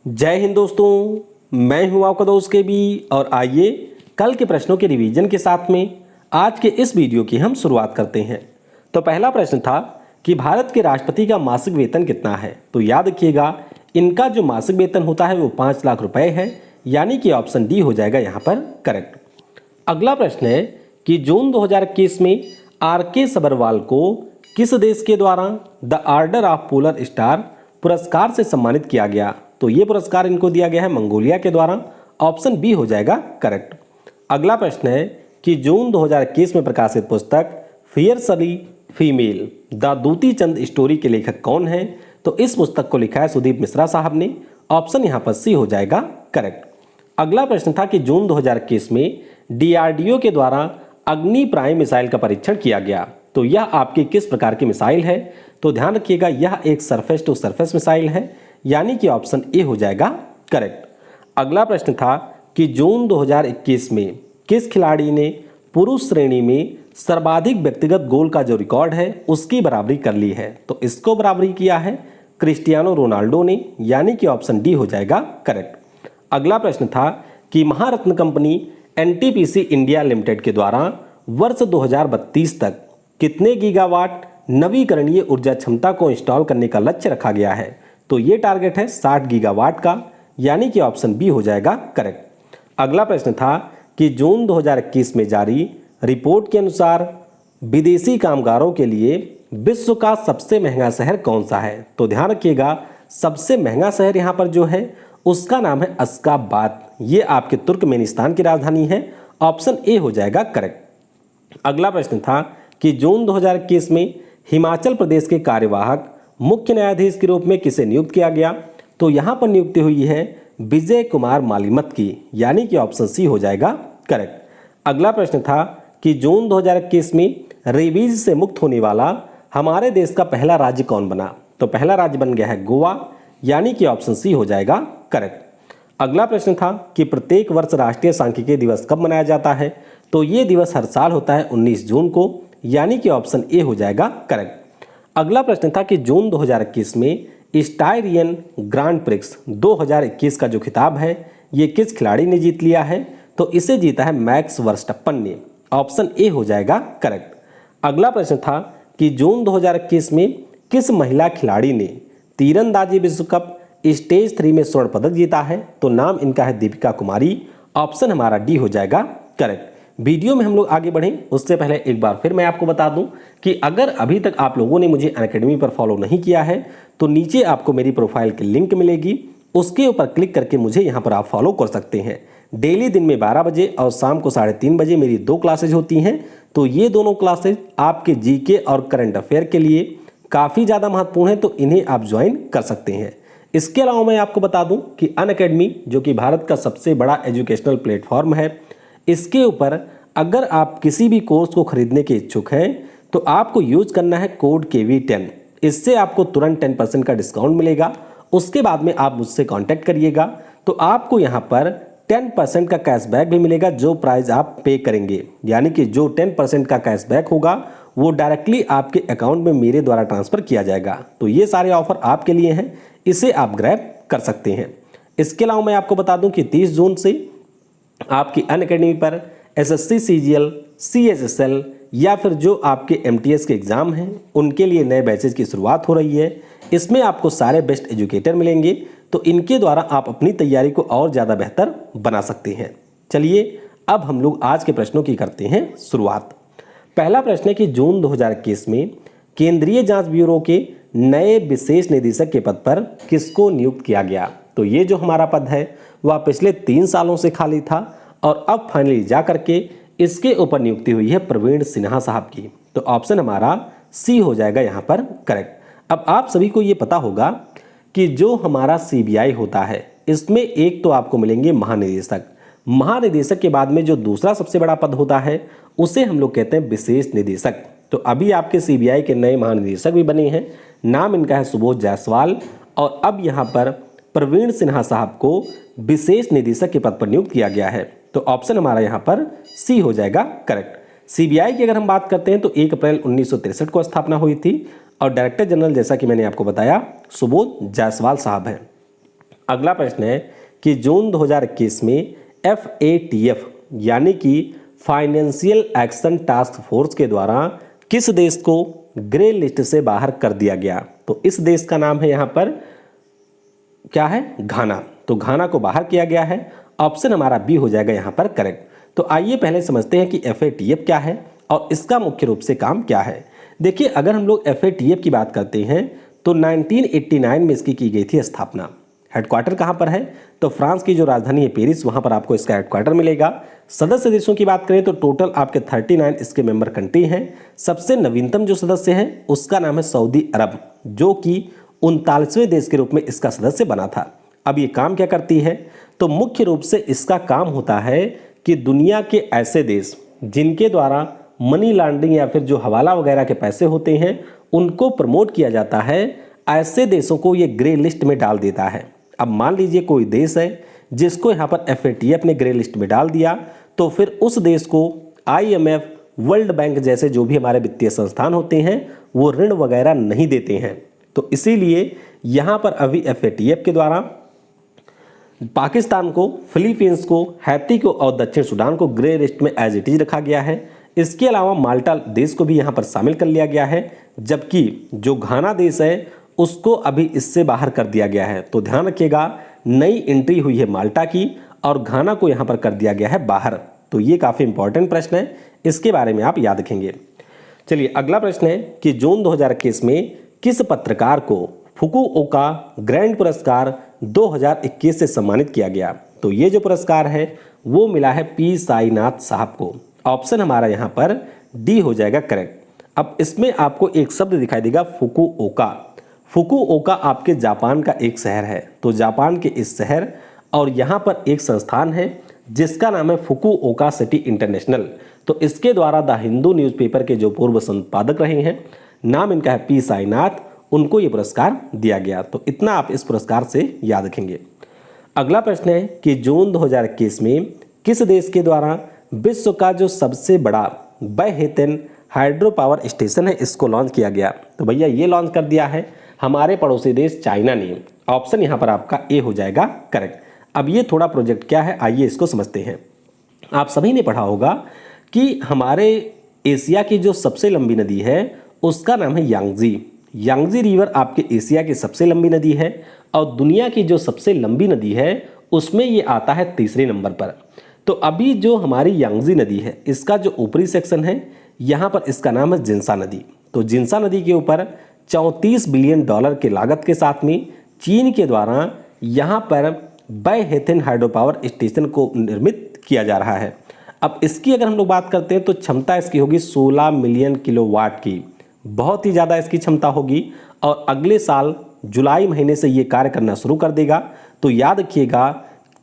जय हिंद दोस्तों, मैं हूं आपका दोस्त के बी और आइए कल के प्रश्नों के रिवीजन के साथ में आज के इस वीडियो की हम शुरुआत करते हैं। तो पहला प्रश्न था कि भारत के राष्ट्रपति का मासिक वेतन कितना है। तो याद रखिएगा, इनका जो मासिक वेतन होता है वो 5 लाख रुपए है, यानी कि ऑप्शन डी हो जाएगा यहाँ पर करेक्ट। अगला प्रश्न है कि जून 2021 में आर के सबरवाल को किस देश के द्वारा the order of polar star पुरस्कार से सम्मानित किया गया। तो ये पुरस्कार इनको दिया गया है मंगोलिया के द्वारा, ऑप्शन बी हो जाएगा करेक्ट। अगला प्रश्न है कि जून 2021 में प्रकाशित पुस्तक फियरसली female the Dutee Chand story के लेखक कौन है। तो इस पुस्तक को लिखा है सुदीप मिश्रा साहब ने, ऑप्शन यहाँ पर सी हो जाएगा करेक्ट। अगला प्रश्न था कि जून 2021 में डीआरडीओ के द्वारा अग्नि प्राइम मिसाइल का परीक्षण किया गया। तो यह आपकी किस प्रकार की मिसाइल है। तो ध्यान रखिएगा, यह एक सरफेस टू सरफेस मिसाइल है, यानी कि ऑप्शन ए हो जाएगा करेक्ट। अगला प्रश्न था कि जून 2021 में किस खिलाड़ी ने पुरुष श्रेणी में सर्वाधिक व्यक्तिगत गोल का जो रिकॉर्ड है उसकी बराबरी कर ली है। तो इसको बराबरी किया है क्रिस्टियानो रोनाल्डो ने, यानी कि ऑप्शन डी हो जाएगा करेक्ट। अगला प्रश्न था कि महारत्न कंपनी एनटीपीसी इंडिया लिमिटेड के द्वारा वर्ष 2032 तक कितने गीगावाट नवीकरणीय ऊर्जा क्षमता को इंस्टॉल करने का लक्ष्य रखा गया है। तो ये टारगेट है 60 गीगावाट का, यानी कि ऑप्शन बी हो जाएगा करेक्ट। अगला प्रश्न था कि जून 2021 में जारी रिपोर्ट के अनुसार विदेशी कामगारों के लिए विश्व का सबसे महंगा शहर कौन सा है। तो ध्यान रखिएगा, सबसे महंगा शहर यहाँ पर जो है उसका नाम है अशगाबाद। ये आपके तुर्कमेनिस्तान की राजधानी है, ऑप्शन ए हो जाएगा करेक्ट। अगला प्रश्न था कि जून 2021 में हिमाचल प्रदेश के कार्यवाहक मुख्य न्यायाधीश के रूप में किसे नियुक्त किया गया। तो यहाँ पर नियुक्ति हुई है विजय कुमार मालिमत की, यानी कि ऑप्शन सी हो जाएगा करेक्ट। अगला प्रश्न था कि जून 2021 में रेबीज से मुक्त होने वाला हमारे देश का पहला राज्य कौन बना। तो पहला राज्य बन गया है गोवा, यानी कि ऑप्शन सी हो जाएगा करेक्ट। अगला प्रश्न था कि प्रत्येक वर्ष राष्ट्रीय सांख्यिकी दिवस कब मनाया जाता है। तो ये दिवस हर साल होता है 19 जून को, यानी कि ऑप्शन ए हो जाएगा करेक्ट। अगला प्रश्न था कि जून 2021 में स्टायरियन ग्रांड प्रिक्स 2021 का जो खिताब है ये किस खिलाड़ी ने जीत लिया है। तो इसे जीता है मैक्स वर्स्टप्पन ने, ऑप्शन ए हो जाएगा करेक्ट। अगला प्रश्न था कि जून 2021 में किस महिला खिलाड़ी ने तीरंदाजी विश्व कप स्टेज 3 में स्वर्ण पदक जीता है। तो नाम इनका है दीपिका कुमारी, ऑप्शन हमारा डी हो जाएगा करेक्ट। वीडियो में हम लोग आगे बढ़ें उससे पहले एक बार फिर मैं आपको बता दूं कि अगर अभी तक आप लोगों ने मुझे अनअकैडमी पर फॉलो नहीं किया है तो नीचे आपको मेरी प्रोफाइल की लिंक मिलेगी, उसके ऊपर क्लिक करके मुझे यहाँ पर आप फॉलो कर सकते हैं। डेली दिन में 12 बजे और शाम को 3:30 बजे मेरी 2 क्लासेज होती हैं। तो ये दोनों क्लासेज आपके जीके और करंट अफेयर के लिए काफ़ी ज़्यादा महत्वपूर्ण है, तो इन्हें आप ज्वाइन कर सकते हैं। इसके अलावा मैं आपको बता दूं कि अनअकैडमी जो कि भारत का सबसे बड़ा एजुकेशनल प्लेटफॉर्म है, इसके ऊपर अगर आप किसी भी कोर्स को खरीदने के इच्छुक हैं तो आपको यूज करना है कोड KV10। इससे आपको तुरंत 10% का डिस्काउंट मिलेगा। उसके बाद में आप मुझसे कांटेक्ट करिएगा तो आपको यहाँ पर 10% का कैशबैक भी मिलेगा जो प्राइस आप पे करेंगे, यानी कि जो 10% का कैशबैक होगा वो डायरेक्टली आपके अकाउंट में मेरे द्वारा ट्रांसफ़र किया जाएगा। तो ये सारे ऑफर आपके लिए हैं, इसे आप ग्रैब कर सकते हैं। इसके अलावा मैं आपको बता दूं कि 30 जून से आपकी अनअकैडमी पर SSC CGL CHSL या फिर जो आपके MTS के एग्ज़ाम हैं उनके लिए नए बैचेज की शुरुआत हो रही है। इसमें आपको सारे बेस्ट एजुकेटर मिलेंगे, तो इनके द्वारा आप अपनी तैयारी को और ज़्यादा बेहतर बना सकते हैं। चलिए अब हम लोग आज के प्रश्नों की करते हैं शुरुआत। पहला प्रश्न है कि जून 2021 में केंद्रीय जांच ब्यूरो के नए विशेष निदेशक के पद पर किसको नियुक्त किया गया। तो ये जो हमारा पद है वह पिछले 3 सालों से खाली था और अब फाइनली जा करके इसके ऊपर नियुक्ति हुई है प्रवीण सिन्हा साहब की। तो ऑप्शन हमारा सी हो जाएगा यहाँ पर करेक्ट। अब आप सभी को ये पता होगा कि जो हमारा CBI होता है इसमें एक तो आपको मिलेंगे महानिदेशक, महानिदेशक के बाद में जो दूसरा सबसे बड़ा पद होता है उसे हम लोग कहते हैं विशेष निदेशक। तो अभी आपके CBI के नए महानिदेशक भी बने हैं, नाम इनका है सुबोध जायसवाल, और अब यहाँ पर प्रवीण सिन्हा साहब को विशेष निदेशक के पद पर नियुक्त किया गया है। तो ऑप्शन हमारा यहाँ पर सी हो जाएगा करेक्ट। CBI की अगर हम बात करते हैं तो 1 अप्रैल 1963 को स्थापना हुई थी और डायरेक्टर जनरल जैसा कि मैंने आपको बताया सुबोध जायसवाल साहब हैं। अगला प्रश्न है कि जून 2021 में FATF यानी कि फाइनेंशियल एक्शन टास्क फोर्स के द्वारा किस देश को ग्रे लिस्ट से बाहर कर दिया गया? तो इस देश का नाम है यहाँ पर क्या है? घाना। तो घाना को बाहर किया गया है। ऑप्शन हमारा बी हो जाएगा यहाँ पर करेक्ट। तो आइए पहले समझते हैं कि FATF क्या है और इसका मुख्य रूप से काम क्या है। देखिए, अगर हम लोग FATF की बात करते हैं तो 1989 में इसकी की गई थी स्थापना। हेडक्वार्टर कहाँ पर है? तो फ्रांस की जो राजधानी है पेरिस, वहाँ पर आपको इसका हेडक्वार्टर मिलेगा। सदस्य देशों की बात करें तो टोटल आपके 39 इसके मेंबर कंट्री हैं। सबसे नवीनतम जो सदस्य है उसका नाम है सऊदी अरब, जो कि 39वें देश के रूप में इसका सदस्य बना था। अब ये काम क्या करती है? तो मुख्य रूप से इसका काम होता है कि दुनिया के ऐसे देश जिनके द्वारा मनी लॉन्ड्रिंग या फिर जो हवाला वगैरह के पैसे होते हैं उनको प्रमोट किया जाता है, ऐसे देशों को ये ग्रे लिस्ट में डाल देता है। अब मान लीजिए कोई देश है जिसको यहाँ पर FATF ने ग्रे लिस्ट में डाल दिया, तो फिर उस देश को IMF, वर्ल्ड बैंक जैसे जो भी हमारे वित्तीय संस्थान होते हैं वो ऋण वगैरह नहीं देते हैं। तो इसीलिए यहाँ पर अभी FATF के द्वारा पाकिस्तान को, फिलीपींस को, हैती को और दक्षिण सूडान को ग्रे लिस्ट में एज इट इज रखा गया है। इसके अलावा माल्टा देश को भी यहाँ पर शामिल कर लिया गया है, जबकि जो घाना देश है उसको अभी इससे बाहर कर दिया गया है। तो ध्यान रखिएगा, नई एंट्री हुई है माल्टा की और घाना को यहाँ पर कर दिया गया है बाहर। तो ये काफ़ी इंपॉर्टेंट प्रश्न है, इसके बारे में आप याद रखेंगे। चलिए अगला प्रश्न है कि जून 2021 में किस पत्रकार को फुकुओका ग्रैंड पुरस्कार 2021 से सम्मानित किया गया? तो ये जो पुरस्कार है वो मिला है P साईनाथ साहब को। ऑप्शन हमारा यहाँ पर डी हो जाएगा करेक्ट। अब इसमें आपको एक शब्द दिखाई देगा फुकुओका। फुकुओका आपके जापान का एक शहर है। तो जापान के इस शहर और यहाँ पर एक संस्थान है जिसका नाम है फुकुओका सिटी इंटरनेशनल। तो इसके द्वारा द हिंदू न्यूज़पेपर के जो पूर्व संपादक रहे हैं, नाम इनका है P साईनाथ, उनको ये पुरस्कार दिया गया। तो इतना आप इस पुरस्कार से याद रखेंगे। अगला प्रश्न है कि जून 2021 में किस देश के द्वारा विश्व का जो सबसे बड़ा बैहेतन हाइड्रो पावर स्टेशन है इसको लॉन्च किया गया? तो भैया ये लॉन्च कर दिया है हमारे पड़ोसी देश चाइना ने। ऑप्शन यहाँ पर आपका ए हो जाएगा करेक्ट। अब ये थोड़ा प्रोजेक्ट क्या है, आइए इसको समझते हैं। आप सभी ने पढ़ा होगा कि हमारे एशिया की जो सबसे लंबी नदी है उसका नाम है यांगजी। यांगजी रिवर आपके एशिया की सबसे लंबी नदी है और दुनिया की जो सबसे लंबी नदी है उसमें ये आता है तीसरे नंबर पर। तो अभी जो हमारी यांगजी नदी है इसका जो ऊपरी सेक्शन है यहाँ पर इसका नाम है जिन्सा नदी। तो जिन्सा नदी के ऊपर 34 बिलियन डॉलर के लागत के साथ में चीन के द्वारा यहाँ पर बैहेतन हाइड्रो पावर स्टेशन को निर्मित किया जा रहा है। अब इसकी अगर हम लोग बात करते हैं तो क्षमता इसकी होगी 16 मिलियन किलोवाट की, बहुत ही ज़्यादा इसकी क्षमता होगी और अगले साल जुलाई महीने से ये कार्य करना शुरू कर देगा। तो याद रखिएगा,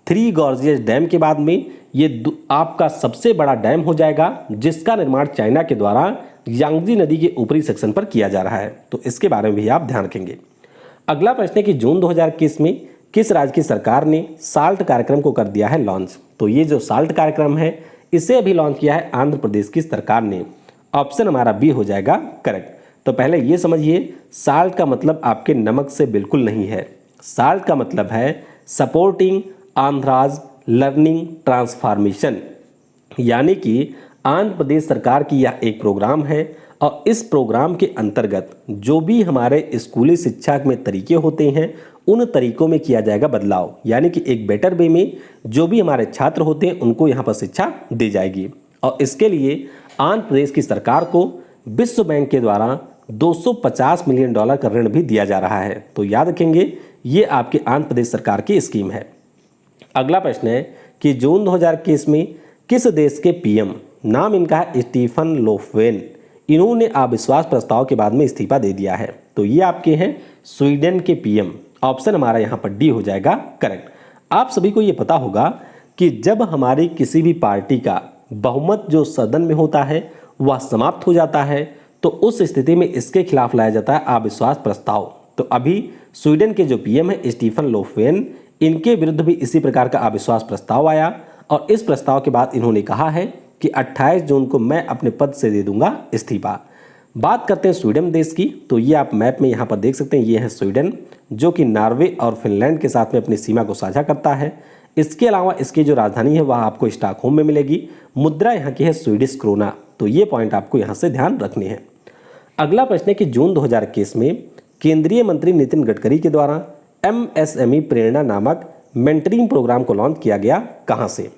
3 गॉर्जियस डैम के बाद में ये आपका सबसे बड़ा डैम हो जाएगा जिसका निर्माण चाइना के द्वारा यांगजी नदी के ऊपरी सेक्शन पर किया जा रहा है। तो इसके बारे में भी आप ध्यान रखेंगे। अगला प्रश्न है कि जून 2021 में किस राज्य की सरकार ने साल्ट कार्यक्रम को कर दिया है लॉन्च? तो ये जो साल्ट कार्यक्रम है इसे अभी लॉन्च किया है आंध्र प्रदेश की सरकार ने। ऑप्शन हमारा बी हो जाएगा करेक्ट। तो पहले ये समझिए, साल्ट का मतलब आपके नमक से बिल्कुल नहीं है। साल्ट का मतलब है सपोर्टिंग आंध्राज लर्निंग ट्रांसफॉर्मेशन, यानी कि आंध्र प्रदेश सरकार की यह एक प्रोग्राम है और इस प्रोग्राम के अंतर्गत जो भी हमारे स्कूली शिक्षा में तरीके होते हैं उन तरीकों में किया जाएगा बदलाव, यानी कि एक बेटर वे में जो भी हमारे छात्र होते हैं उनको यहाँ पर शिक्षा दी जाएगी। और इसके लिए आंध्र प्रदेश की सरकार को विश्व बैंक के द्वारा 250 मिलियन डॉलर का ऋण भी दिया जा रहा है। तो याद रखेंगे, ये आपके आंध्र प्रदेश सरकार की स्कीम है। अगला प्रश्न है कि जून 2021 में किस देश के पीएम, नाम इनका है स्टीफन लोफवेन, इन्होंने अविश्वास प्रस्ताव के बाद में इस्तीफा दे दिया है? तो ये आपके हैं स्वीडन के पीएम। ऑप्शन हमारा यहाँ पर डी हो जाएगा करेक्ट। आप सभी को ये पता होगा कि जब हमारी किसी भी पार्टी का बहुमत जो सदन में होता है वह समाप्त हो जाता है तो उस स्थिति में इसके खिलाफ लाया जाता है अविश्वास प्रस्ताव। तो अभी स्वीडन के जो पीएम है स्टीफन लोफवेन, इनके विरुद्ध भी इसी प्रकार का अविश्वास प्रस्ताव आया और इस प्रस्ताव के बाद इन्होंने कहा है कि 28 जून को मैं अपने पद से दे दूंगा इस्तीफा। बात करते हैं स्वीडन देश की, तो ये आप मैप में यहाँ पर देख सकते हैं, ये है स्वीडन जो कि नॉर्वे और फिनलैंड के साथ में अपनी सीमा को साझा करता है। इसके अलावा इसकी जो राजधानी है वह आपको स्टॉकहोम में मिलेगी। मुद्रा यहाँ की है स्वीडिश क्रोना, तो ये पॉइंट आपको यहाँ से ध्यान रखने हैं। अगला प्रश्न है कि जून 2021 में केंद्रीय मंत्री नितिन गडकरी के द्वारा MSME प्रेरणा नामक मेंटरिंग प्रोग्राम को लॉन्च किया गया कहाँ से?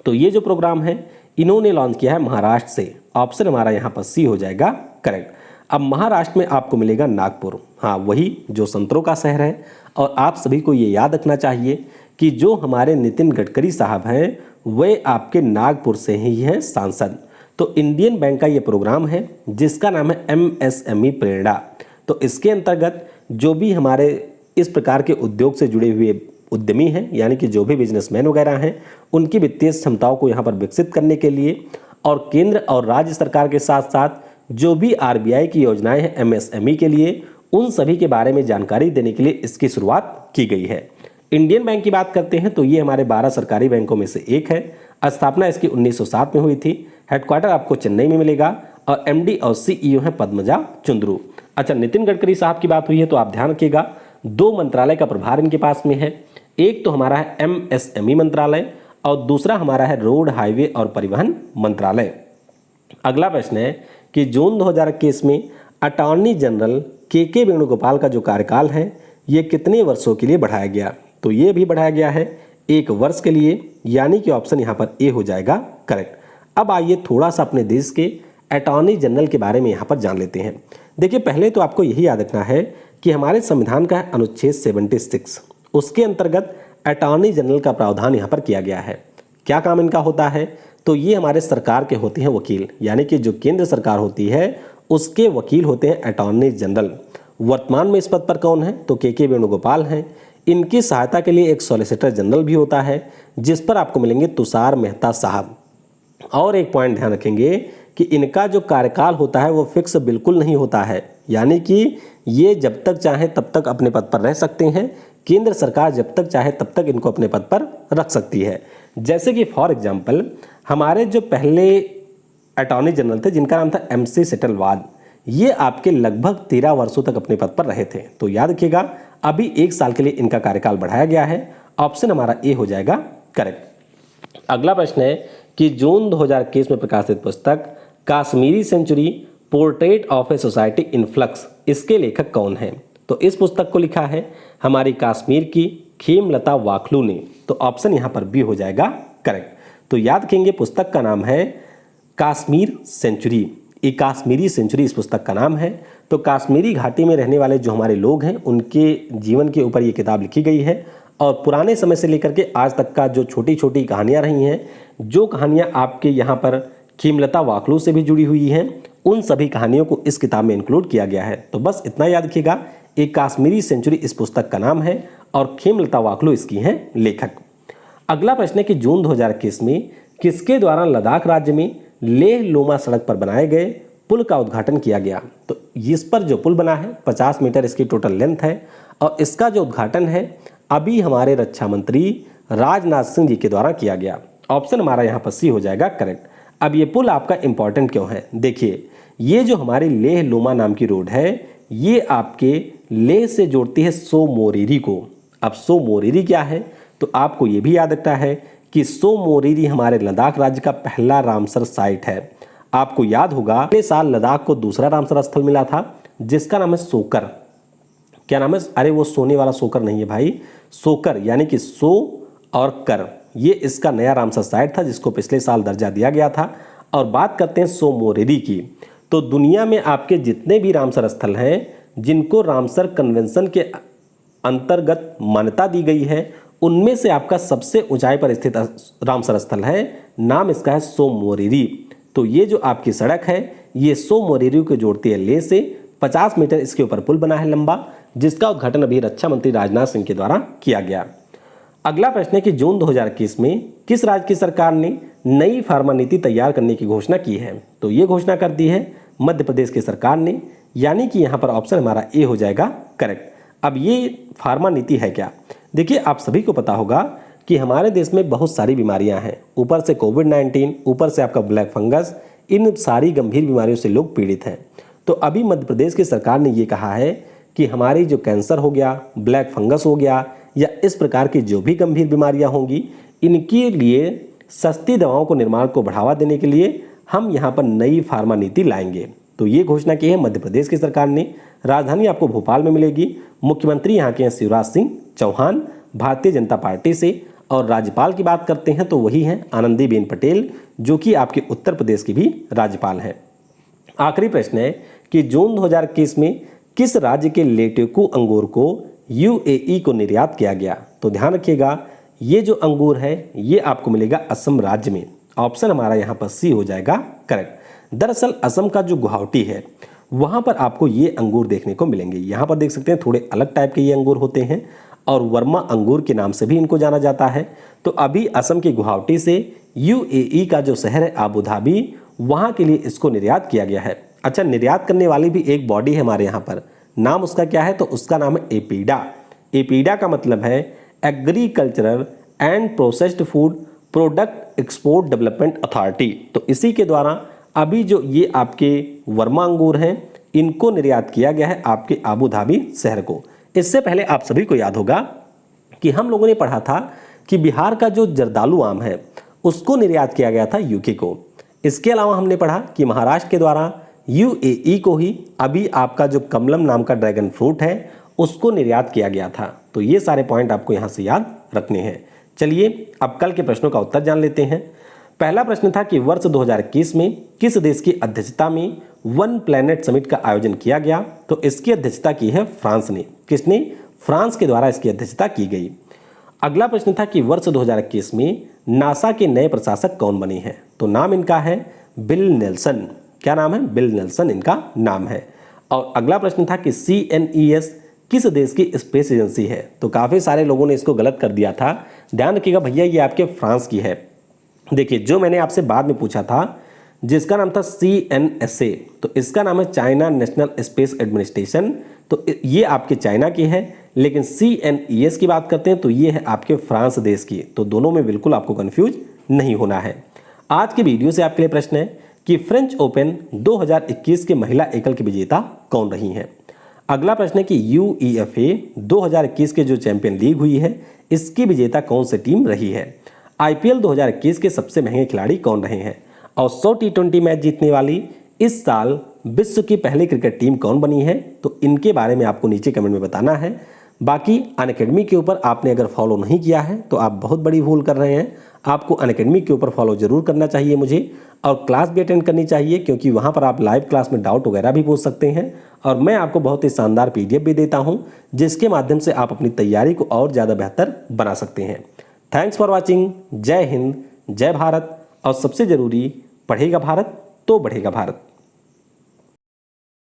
तो ये जो प्रोग्राम है इन्होंने लॉन्च किया है महाराष्ट्र से। ऑप्शन हमारा यहाँ पर सी हो जाएगा करेक्ट। अब महाराष्ट्र में आपको मिलेगा नागपुर, हाँ वही जो संतरों का शहर है। और आप सभी को ये याद रखना चाहिए कि जो हमारे नितिन गडकरी साहब हैं वे आपके नागपुर से ही हैं सांसद। तो इंडियन बैंक का ये प्रोग्राम है जिसका नाम है MSME प्रेरणा। तो इसके अंतर्गत जो भी हमारे इस प्रकार के उद्योग से जुड़े हुए उद्यमी हैं, यानी कि जो भी बिजनेसमैन वगैरह हैं, उनकी वित्तीय क्षमताओं को यहाँ पर विकसित करने के लिए और केंद्र और राज्य सरकार के साथ साथ जो भी RBI की योजनाएं हैं MSME के लिए, उन सभी के बारे में जानकारी देने के लिए इसकी शुरुआत की गई है। इंडियन बैंक की बात करते हैं तो ये हमारे 12 सरकारी बैंकों में से एक है। स्थापना इसकी 1907 में हुई थी। हेडक्वार्टर आपको चेन्नई में मिलेगा और MD और CEO हैं पद्मजा चुंद्रू। अच्छा, नितिन गडकरी साहब की बात हुई है तो आप ध्यान रखिएगा, 2 मंत्रालय का प्रभार इनके पास में है। एक तो हमारा है MSME मंत्रालय और दूसरा हमारा है रोड हाईवे और परिवहन मंत्रालय। अगला प्रश्न है कि जून 2021 में अटॉर्नी जनरल KK वेणुगोपाल का जो कार्यकाल है ये कितने वर्षों के लिए बढ़ाया गया? तो ये भी बढ़ाया गया है 1 वर्ष के लिए, यानी कि ऑप्शन यहाँ पर ए हो जाएगा करेक्ट। अब आइए थोड़ा सा अपने देश के अटॉर्नी जनरल के बारे में यहाँ पर जान लेते हैं। देखिए, पहले तो आपको यही याद रखना है कि हमारे संविधान का है अनुच्छेद 76, उसके अंतर्गत अटॉर्नी जनरल का प्रावधान यहाँ पर किया गया है। क्या काम इनका होता है? तो ये हमारे सरकार के होते हैं वकील, यानी कि जो केंद्र सरकार होती है उसके वकील होते हैं अटॉर्नी जनरल। वर्तमान में इस पद पर कौन है? तो KK वेणुगोपाल हैं। इनकी सहायता के लिए एक सॉलिसिटर जनरल भी होता है जिस पर आपको मिलेंगे तुषार मेहता साहब। और एक पॉइंट ध्यान रखेंगे कि इनका जो कार्यकाल होता है वो फिक्स बिल्कुल नहीं होता है, यानी कि ये जब तक चाहे तब तक अपने पद पर रह सकते हैं। केंद्र सरकार जब तक चाहे तब तक इनको अपने पद पर रख सकती है। जैसे कि फॉर एग्जांपल हमारे जो पहले अटॉर्नी जनरल थे जिनका नाम था MC सेटलवाद, ये आपके लगभग 13 वर्षों तक अपने पद पर रहे थे। तो याद रखिएगा, अभी 1 साल के लिए इनका कार्यकाल बढ़ाया गया है। ऑप्शन हमारा ए हो जाएगा करेक्ट। अगला प्रश्न है कि जून 2021 में प्रकाशित पुस्तक Kashmiri century portrait of a society in flux, इसके लेखक कौन हैं? तो इस पुस्तक को लिखा है हमारी कश्मीर की खेमलता वाखलू ने। तो ऑप्शन यहाँ पर बी हो जाएगा करेक्ट। तो याद रखेंगे, पुस्तक का नाम है कश्मीर सेंचुरी। ये कश्मीरी सेंचुरी इस पुस्तक का नाम है। तो कश्मीरी घाटी में रहने वाले जो हमारे लोग हैं उनके जीवन के ऊपर ये किताब लिखी गई है और पुराने समय से लेकर के आज तक का जो छोटी छोटी कहानियाँ रही हैं, जो कहानियाँ आपके यहाँ पर खेमलता वाखलू से भी जुड़ी हुई हैं, उन सभी कहानियों को इस किताब में इंक्लूड किया गया है। तो बस इतना याद रखिएगा, एक कश्मीरी सेंचुरी इस पुस्तक का नाम है और खेमलता वाखलू इसकी हैं लेखक। अगला प्रश्न है कि जून 2021 में किसके द्वारा लद्दाख राज्य में लेह लोमा सड़क पर बनाए गए पुल का उद्घाटन किया गया? तो इस पर जो पुल बना है 50 मीटर इसकी टोटल लेंथ है और इसका जो उद्घाटन है अभी हमारे रक्षा मंत्री राजनाथ सिंह जी के द्वारा किया गया। ऑप्शन हमारा यहाँ पर सी हो जाएगा करेक्ट। अब ये पुल आपका इंपॉर्टेंट क्यों है? देखिए, ये जो हमारी लेह लोमा नाम की रोड है ये आपके लेह से जोड़ती है सो मोरीरी को। अब सो मोरीरी क्या है? तो आपको ये भी याद रखना है कि सो मोरीरी हमारे लद्दाख राज्य का पहला रामसर साइट है। आपको याद होगा पिछले साल लद्दाख को दूसरा रामसर स्थल मिला था जिसका नाम है सोकर। क्या नाम है? अरे वो सोने वाला सोकर नहीं है भाई, सोकर यानी कि सो और कर, ये इसका नया रामसर साइट था जिसको पिछले साल दर्जा दिया गया था। और बात करते हैं सो मोरीरी की, तो दुनिया में आपके जितने भी रामसर स्थल हैं जिनको रामसर कन्वेंशन के अंतर्गत मान्यता दी गई है उनमें से आपका सबसे ऊंचाई पर स्थित रामसर स्थल है, नाम इसका है सो मोरीरी। तो ये जो आपकी सड़क है ये सो मोरीरी को जोड़ती है लेह से। 50 मीटर इसके ऊपर पुल बना है लंबा, जिसका उद्घाटन अभी रक्षा मंत्री राजनाथ सिंह के द्वारा किया गया। अगला प्रश्न है कि जून 2021 में किस राज्य की सरकार ने नई फार्मा नीति तैयार करने की घोषणा की है? तो ये घोषणा कर दी है मध्य प्रदेश की सरकार ने, यानी कि यहाँ पर ऑप्शन हमारा ए हो जाएगा करेक्ट। अब ये फार्मा नीति है क्या? देखिए, आप सभी को पता होगा कि हमारे देश में बहुत सारी बीमारियां हैं, ऊपर से कोविड-19, ऊपर से आपका ब्लैक फंगस, इन सारी गंभीर बीमारियों से लोग पीड़ित हैं। तो अभी मध्य प्रदेश की सरकार ने ये कहा है कि हमारी जो कैंसर हो गया, ब्लैक फंगस हो गया या इस प्रकार की जो भी गंभीर बीमारियां होंगी, इनके लिए सस्ती दवाओं को निर्माण को बढ़ावा देने के लिए हम यहाँ पर नई फार्मा नीति लाएंगे। तो ये घोषणा की है मध्य प्रदेश की सरकार ने। राजधानी आपको भोपाल में मिलेगी। मुख्यमंत्री यहाँ के हैं शिवराज सिंह चौहान भारतीय जनता पार्टी से, और राज्यपाल की बात करते हैं तो वही हैं आनंदीबेन पटेल, जो कि आपके उत्तर प्रदेश की भी राज्यपाल हैं। आखिरी प्रश्न है कि जून 2021 में किस राज्य के लेटेकू अंगूर को यूएई को निर्यात किया गया? तो ध्यान रखिएगा, ये जो अंगूर है ये आपको मिलेगा असम राज्य में। ऑप्शन हमारा यहाँ पर सी हो जाएगा करेक्ट। दरअसल असम का जो गुवाहाटी है वहाँ पर आपको ये अंगूर देखने को मिलेंगे। यहाँ पर देख सकते हैं थोड़े अलग टाइप के ये अंगूर होते हैं और वर्मा अंगूर के नाम से भी इनको जाना जाता है। तो अभी असम के गुवाहाटी से यूएई का जो शहर है आबू धाबी, वहाँ के लिए इसको निर्यात किया गया है। अच्छा, निर्यात करने वाली भी एक बॉडी है हमारे यहाँ पर, नाम उसका क्या है? तो उसका नाम है एपीडा। एपीडा का मतलब है agricultural and processed food product export development authority. तो इसी के द्वारा अभी जो ये आपके वर्मा अंगूर हैं इनको निर्यात किया गया है आपके आबू धाबी शहर को। इससे पहले आप सभी को याद होगा कि हम लोगों ने पढ़ा था कि बिहार का जो जर्दालू आम है उसको निर्यात किया गया था यूके को। इसके अलावा हमने पढ़ा कि महाराष्ट्र के द्वारा यूएई को ही अभी आपका जो कमलम नाम का ड्रैगन फ्रूट है उसको निर्यात किया गया था। तो ये सारे पॉइंट आपको यहाँ से याद रखने हैं। चलिए अब कल के प्रश्नों का उत्तर जान लेते हैं। पहला प्रश्न था कि वर्ष 2021 में किस देश की अध्यक्षता में वन प्लैनेट समिट का आयोजन किया गया? तो इसकी अध्यक्षता की है फ्रांस ने। किसने? फ्रांस के द्वारा इसकी अध्यक्षता की गई। अगला प्रश्न था कि वर्ष 2021 में नासा के नए प्रशासक कौन बने हैं? तो नाम इनका है बिल नेल्सन। क्या नाम है? बिल नेल्सन इनका नाम है। और अगला प्रश्न था कि CNES किस देश की स्पेस एजेंसी है? तो काफ़ी सारे लोगों ने इसको गलत कर दिया था। ध्यान रखिएगा भैया, ये आपके फ्रांस की है। देखिए, जो मैंने आपसे बाद में पूछा था जिसका नाम था CNSA, तो इसका नाम है चाइना नेशनल स्पेस एडमिनिस्ट्रेशन। तो ये आपके चाइना की है, लेकिन CNES की बात करते हैं तो ये है आपके फ्रांस देश की। तो दोनों में बिल्कुल आपको कंफ्यूज नहीं होना है। आज की वीडियो से आपके लिए प्रश्न है कि फ्रेंच ओपन 2021 के महिला एकल की विजेता कौन रही हैं? अगला प्रश्न है कि UEFA 2021 के जो चैंपियन लीग हुई है इसकी विजेता कौन सी टीम रही है? IPL 2021 के सबसे महंगे खिलाड़ी कौन रहे हैं? और 100 T20 मैच जीतने वाली इस साल विश्व की पहली क्रिकेट टीम कौन बनी है? तो इनके बारे में आपको नीचे कमेंट में बताना है। बाकी अनअकैडमी के ऊपर आपने अगर फॉलो नहीं किया है तो आप बहुत बड़ी भूल कर रहे हैं। आपको अनअकैडमी के ऊपर फॉलो जरूर करना चाहिए मुझे, और क्लास भी अटेंड करनी चाहिए, क्योंकि वहाँ पर आप लाइव क्लास में डाउट वगैरह भी पूछ सकते हैं। और मैं आपको बहुत ही शानदार PDF भी देता हूँ जिसके माध्यम से आप अपनी तैयारी को और ज़्यादा बेहतर बना सकते हैं। Thanks for watching. जय हिंद, जय भारत, और सबसे ज़रूरी, पढ़ेगा भारत तो बढ़ेगा भारत।